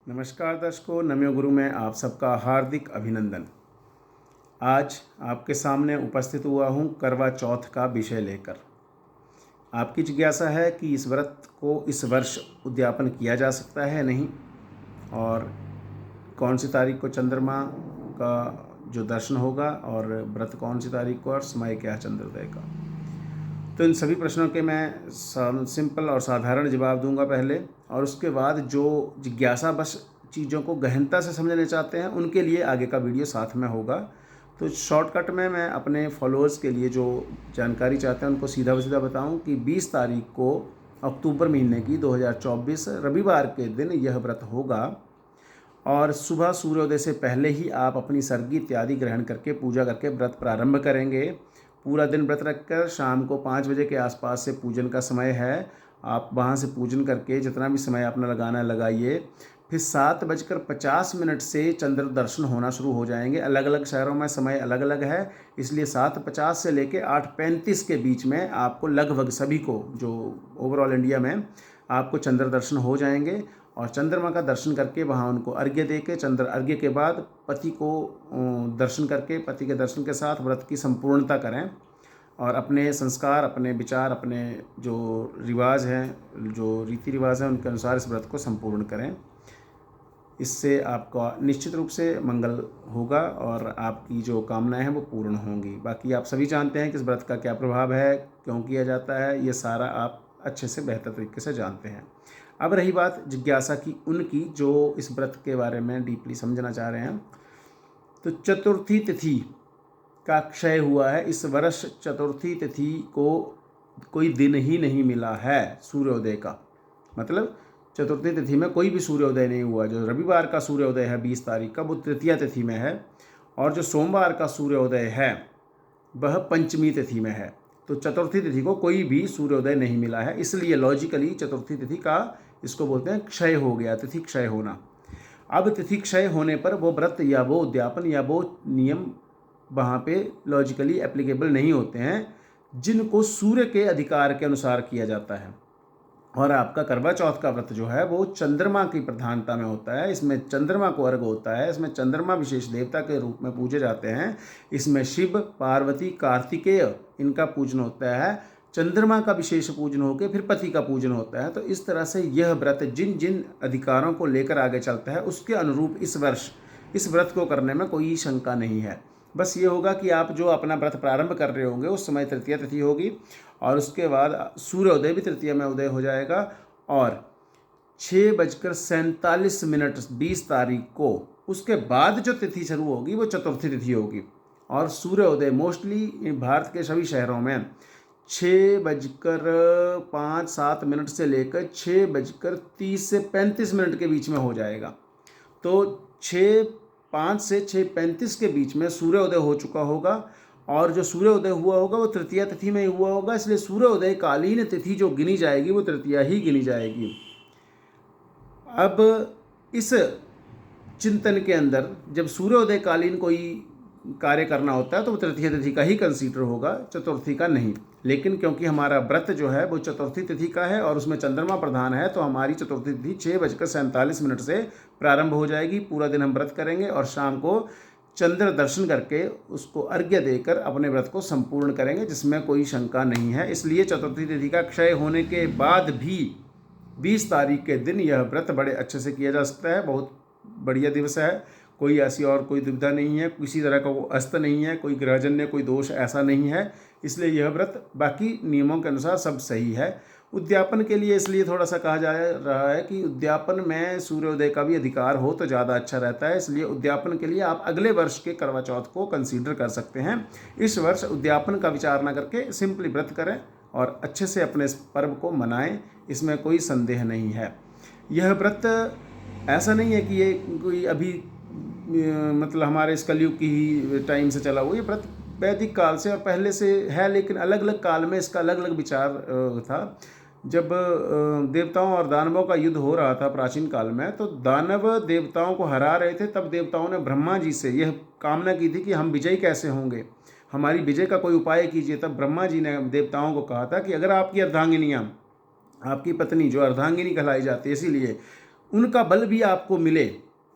नमस्कार दर्शकों, नमो गुरु में आप सबका हार्दिक अभिनंदन। आज आपके सामने उपस्थित हुआ हूँ करवा चौथ का विषय लेकर। आपकी जिज्ञासा है कि इस व्रत को इस वर्ष उद्यापन किया जा सकता है नहीं, और कौन सी तारीख को चंद्रमा का जो दर्शन होगा, और व्रत कौन सी तारीख को, और समय क्या है चंद्रोदय का। तो इन सभी प्रश्नों के मैं सिंपल और साधारण जवाब दूंगा पहले, और उसके बाद जो जिज्ञासा बस चीज़ों को गहनता से समझना चाहते हैं उनके लिए आगे का वीडियो साथ में होगा। तो शॉर्टकट में मैं अपने फॉलोअर्स के लिए जो जानकारी चाहते हैं उनको सीधा सीधा बताऊं कि 20 तारीख को अक्टूबर महीने की 2024 रविवार के दिन यह व्रत होगा, और सुबह सूर्योदय से पहले ही आप अपनी सर्गी इत्यादि ग्रहण करके पूजा करके व्रत प्रारंभ करेंगे। पूरा दिन व्रत रखकर शाम को 5 बजे के आसपास से पूजन का समय है। आप वहाँ से पूजन करके जितना भी समय अपना लगाना है लगाइए। फिर 7:50 से चंद्र दर्शन होना शुरू हो जाएंगे। अलग अलग शहरों में समय अलग अलग है, इसलिए 7:50 से लेके 8:35 के बीच में आपको लगभग सभी को, जो ओवरऑल इंडिया में, आपको चंद्र दर्शन हो जाएंगे। और चंद्रमा का दर्शन करके वहाँ उनको अर्घ्य दे के, चंद्र अर्घ्य के बाद पति को दर्शन करके, पति के दर्शन के साथ व्रत की संपूर्णता करें, और अपने संस्कार, अपने विचार, अपने जो रिवाज हैं, जो रीति रिवाज हैं, उनके अनुसार इस व्रत को संपूर्ण करें। इससे आपका निश्चित रूप से मंगल होगा और आपकी जो कामनाएं हैं वो पूर्ण होंगी। बाकी आप सभी जानते हैं कि इस व्रत का क्या प्रभाव है, क्यों किया जाता है, ये सारा आप अच्छे से बेहतर तरीके से जानते हैं। अब रही बात जिज्ञासा की उनकी जो इस व्रत के बारे में डीपली समझना चाह रहे हैं, तो चतुर्थी तिथि का क्षय हुआ है। इस वर्ष चतुर्थी तिथि को कोई दिन ही नहीं मिला है सूर्योदय का, मतलब चतुर्थी तिथि में कोई भी सूर्योदय नहीं हुआ। जो रविवार का सूर्योदय है 20 तारीख का, वो तृतीया तिथि में है, और जो सोमवार का सूर्योदय है वह पंचमी तिथि में है। तो चतुर्थी तिथि को कोई भी सूर्योदय नहीं मिला है, इसलिए लॉजिकली चतुर्थी तिथि का इसको बोलते हैं क्षय हो गया, तिथि क्षय होना। अब तिथि क्षय होने पर वो व्रत या वो उद्यापन या वो नियम वहाँ पे लॉजिकली एप्लीकेबल नहीं होते हैं, जिनको सूर्य के अधिकार के अनुसार किया जाता है। और आपका करवा चौथ का व्रत जो है वो चंद्रमा की प्रधानता में होता है। इसमें चंद्रमा को अर्घ होता है, इसमें चंद्रमा विशेष देवता के रूप में पूजे जाते हैं। इसमें शिव, पार्वती, कार्तिकेय, इनका पूजन होता है। चंद्रमा का विशेष पूजन होकर फिर पति का पूजन होता है। तो इस तरह से यह व्रत जिन जिन अधिकारों को लेकर आगे चलता है उसके अनुरूप इस वर्ष इस व्रत को करने में कोई शंका नहीं है। बस ये होगा कि आप जो अपना व्रत प्रारंभ कर रहे होंगे उस समय तृतीया तिथि होगी, और उसके बाद सूर्योदय भी तृतीया में उदय हो जाएगा, और 6:47 20 तारीख को उसके बाद जो तिथि शुरू होगी वो चतुर्थी तिथि होगी। और सूर्योदय मोस्टली भारत के सभी शहरों में 6:05-7 से लेकर 6:30 से 35 के बीच में हो जाएगा। तो 6:05 से 6:35 के बीच में सूर्योदय हो चुका होगा, और जो सूर्योदय हुआ होगा वो तृतीया तिथि में ही हुआ होगा, इसलिए सूर्योदय कालीन तिथि जो गिनी जाएगी वो तृतीया ही गिनी जाएगी। अब इस चिंतन के अंदर जब सूर्योदय कालीन कोई कार्य करना होता है तो वो तृतीय तिथि का ही कंसीडर होगा, चतुर्थी का नहीं। लेकिन क्योंकि हमारा व्रत जो है वो चतुर्थी तिथि का है और उसमें चंद्रमा प्रधान है, तो हमारी चतुर्थी तिथि 6:47 से प्रारंभ हो जाएगी। पूरा दिन हम व्रत करेंगे और शाम को चंद्र दर्शन करके उसको अर्घ्य देकर अपने व्रत को संपूर्ण करेंगे, जिसमें कोई शंका नहीं है। इसलिए चतुर्थी तिथि का क्षय होने के बाद भी 20 तारीख के दिन यह व्रत बड़े अच्छे से किया जा सकता है। बहुत बढ़िया दिवस है, कोई ऐसी और कोई दुविधा नहीं है, किसी तरह का वो अस्त नहीं है, कोई ग्रहजन्य कोई दोष ऐसा नहीं है। इसलिए यह व्रत बाकी नियमों के अनुसार सब सही है। उद्यापन के लिए इसलिए थोड़ा सा कहा जा रहा है कि उद्यापन में सूर्योदय का भी अधिकार हो तो ज़्यादा अच्छा रहता है, इसलिए उद्यापन के लिए आप अगले वर्ष के करवा चौथ को कंसीडर कर सकते हैं। इस वर्ष उद्यापन का विचार न करके सिंपली व्रत करें और अच्छे से अपने इस पर्व को मनाएं, इसमें कोई संदेह नहीं है। यह व्रत ऐसा नहीं है कि ये कोई अभी मतलब हमारे इस कलयुग की ही टाइम से चला हुआ, ये व्रत वैदिक काल से और पहले से है, लेकिन अलग अलग काल में इसका अलग अलग विचार था। जब देवताओं और दानवों का युद्ध हो रहा था प्राचीन काल में, तो दानव देवताओं को हरा रहे थे। तब देवताओं ने ब्रह्मा जी से यह कामना की थी कि हम विजयी कैसे होंगे, हमारी विजय का कोई उपाय कीजिए। तब ब्रह्मा जी ने देवताओं को कहा था कि अगर आपकी अर्धांगिनियाँ, आपकी पत्नी जो अर्धांगिनी कहलाई जाती है, इसीलिए उनका बल भी आपको मिले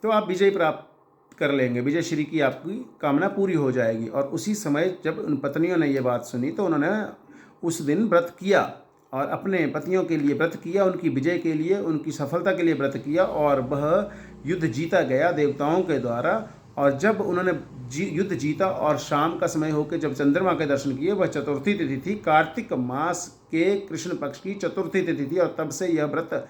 तो आप विजय प्राप्त कर लेंगे, विजय श्री की आपकी कामना पूरी हो जाएगी। और उसी समय जब उन पत्नियों ने ये बात सुनी तो उन्होंने उस दिन व्रत किया और अपने पतियों के लिए व्रत किया, उनकी विजय के लिए, उनकी सफलता के लिए व्रत किया और वह युद्ध जीता गया देवताओं के द्वारा। और जब उन्होंने युद्ध जीता और शाम का समय होकर जब चंद्रमा के दर्शन किए, वह चतुर्थी तिथि थी, कार्तिक मास के कृष्ण पक्ष की चतुर्थी तिथि थी। और तब से यह व्रत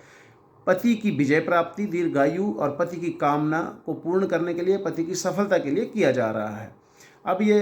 पति की विजय प्राप्ति, दीर्घायु और पति की कामना को पूर्ण करने के लिए, पति की सफलता के लिए किया जा रहा है। अब ये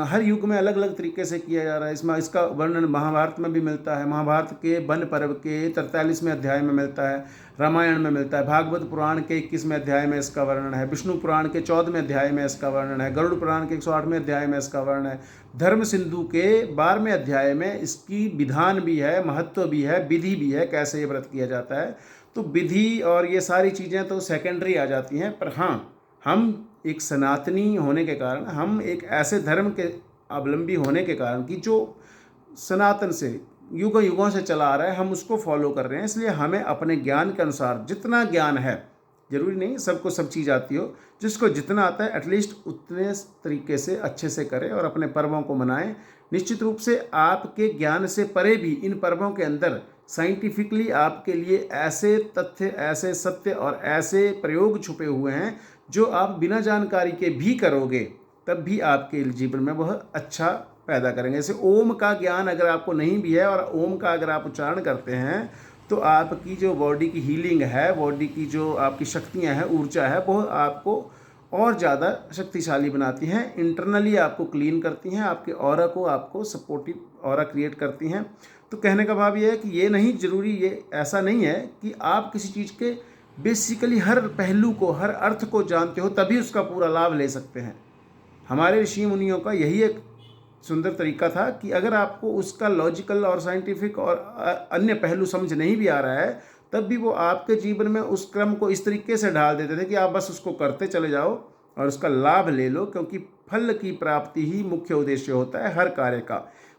हर युग में अलग अलग तरीके से किया जा रहा है। इसका वर्णन महाभारत में भी मिलता है, महाभारत के वन पर्व के 43वें अध्याय में मिलता है, रामायण में मिलता है, भागवत पुराण के 21वें अध्याय में इसका वर्णन है, विष्णु पुराण के 14वें अध्याय में इसका वर्णन है, गरुड़ पुराण के 108वें अध्याय में इसका वर्णन है, धर्म सिंधु के 12वें अध्याय में इसकी विधान भी है, महत्व भी है, विधि भी है, कैसे ये व्रत किया जाता है। तो विधि और ये सारी चीज़ें तो सेकेंडरी आ जाती हैं, पर हाँ, हम एक सनातनी होने के कारण, हम एक ऐसे धर्म के अवलंबी होने के कारण कि जो सनातन से युगों युगों से चला आ रहा है, हम उसको फॉलो कर रहे हैं। इसलिए हमें अपने ज्ञान के अनुसार, जितना ज्ञान है, जरूरी नहीं सबको सब चीज़ आती हो, जिसको जितना आता है एटलीस्ट उतने तरीके से अच्छे से करें और अपने पर्वों को मनाएं। निश्चित रूप से आपके ज्ञान से परे भी इन पर्वों के अंदर साइंटिफिकली आपके लिए ऐसे तथ्य, ऐसे सत्य और ऐसे प्रयोग छुपे हुए हैं जो आप बिना जानकारी के भी करोगे तब भी आपके जीवन में वह अच्छा पैदा करेंगे। जैसे ओम का ज्ञान अगर आपको नहीं भी है और ओम का अगर आप उच्चारण करते हैं तो आपकी जो बॉडी की हीलिंग है, बॉडी की जो आपकी शक्तियां हैं, ऊर्जा है, वो आपको और ज़्यादा शक्तिशाली बनाती हैं, इंटरनली आपको क्लीन करती हैं, आपके ऑरा को, आपको सपोर्टिव ऑरा क्रिएट करती हैं। तो कहने का भाव ये है कि ये नहीं जरूरी, ये ऐसा नहीं है कि आप किसी चीज़ के बेसिकली हर पहलू को, हर अर्थ को जानते हो तभी उसका पूरा लाभ ले सकते हैं। हमारे ऋषि मुनियों का यही एक सुंदर तरीका था कि अगर आपको उसका लॉजिकल और साइंटिफिक और अन्य पहलू समझ नहीं भी आ रहा है, तब भी वो आपके जीवन में उस क्रम को इस तरीके से ढाल देते थे कि आप बस उसको करते चले जाओ और उसका लाभ ले लो, क्योंकि फल की प्राप्ति ही मुख्य उद्देश्य होता है हर कार्य का।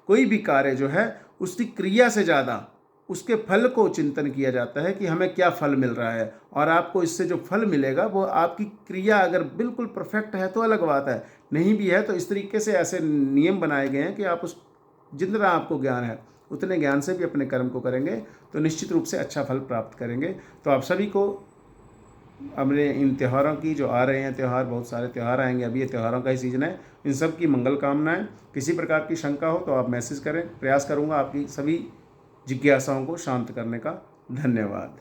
कोई भी कार्य जो है उसकी क्रिया से ज़्यादा उसके फल को चिंतन किया जाता है कि हमें क्या फल मिल रहा है, और आपको इससे जो फल मिलेगा वो आपकी क्रिया अगर बिल्कुल परफेक्ट है तो अलग बात है, नहीं भी है तो इस तरीके से ऐसे नियम बनाए गए हैं कि आप उस जितना आपको ज्ञान है उतने ज्ञान से भी अपने कर्म को करेंगे तो निश्चित रूप से अच्छा फल प्राप्त करेंगे। तो आप सभी को अपने इन त्योहारों की, जो आ रहे हैं त्यौहार, बहुत सारे त्यौहार आएंगे, अभी ये त्योहारों का ही सीजन है, इन सब की मंगल कामनाएं। किसी प्रकार की शंका हो तो आप मैसेज करें, प्रयास करूंगा आपकी सभी जिज्ञासाओं को शांत करने का। धन्यवाद।